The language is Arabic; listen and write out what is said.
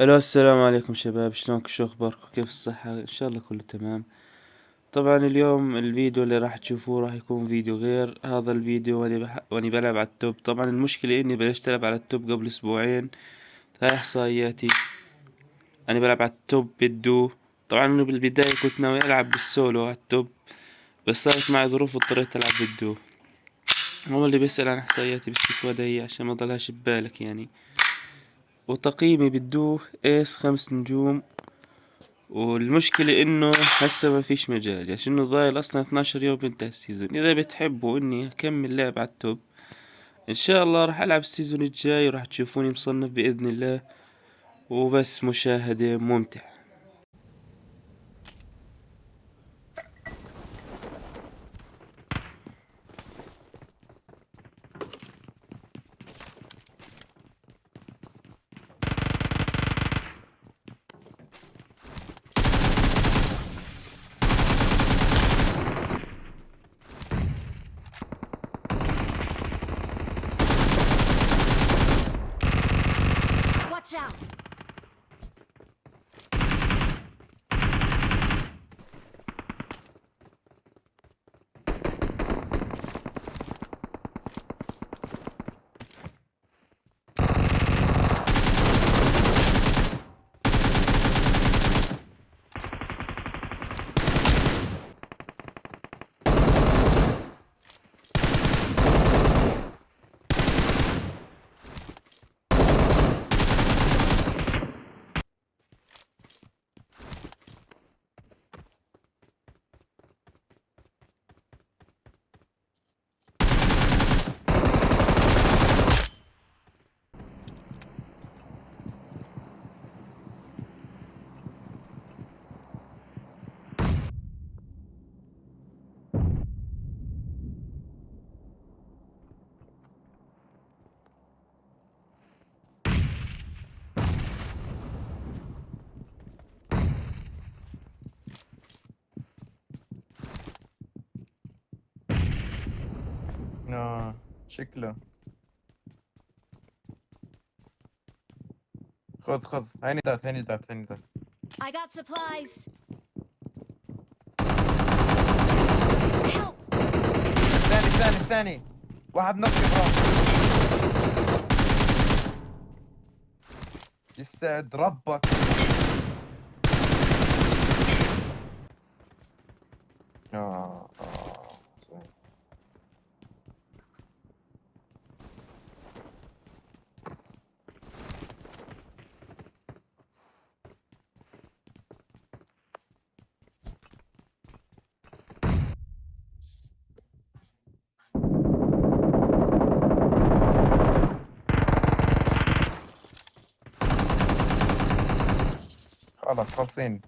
الو، السلام عليكم شباب، شلونكم؟ شو اخباركم؟ كيف الصحة؟ ان شاء الله كله تمام. طبعا اليوم الفيديو اللي راح تشوفوه راح يكون فيديو غير هذا الفيديو، واني بلعب على التوب. طبعا المشكلة اني بلشت العب على التوب قبل اسبوعين. هاي احصائياتي. انا بلعب على التوب بالدو. طبعا انه بالبداية كنت ناوي العب بالسولو على التوب، بس صارت معي ظروف واضطريت العب بالدو. هو اللي بيسأل عن احصائياتي بالسكواد هي عشان ما ضلهاش ببالك يعني. وتقييمي بالدو ايس 5 نجوم. والمشكلة انه هسه ما فيش مجال، عشان انه ضايل اصلا 12 يوم بينتهي السيزون. اذا بتحبوا اني اكمل لعب على التوب، ان شاء الله راح العب السيزون الجاي وراح تشوفوني مصنف باذن الله. وبس مشاهدة ممتع. Watch out! شكله. خذ هيني تحت. I got supplies. Help! الثاني واحد نط براسه. يسعد ربك. صحيح. خلص خلصين.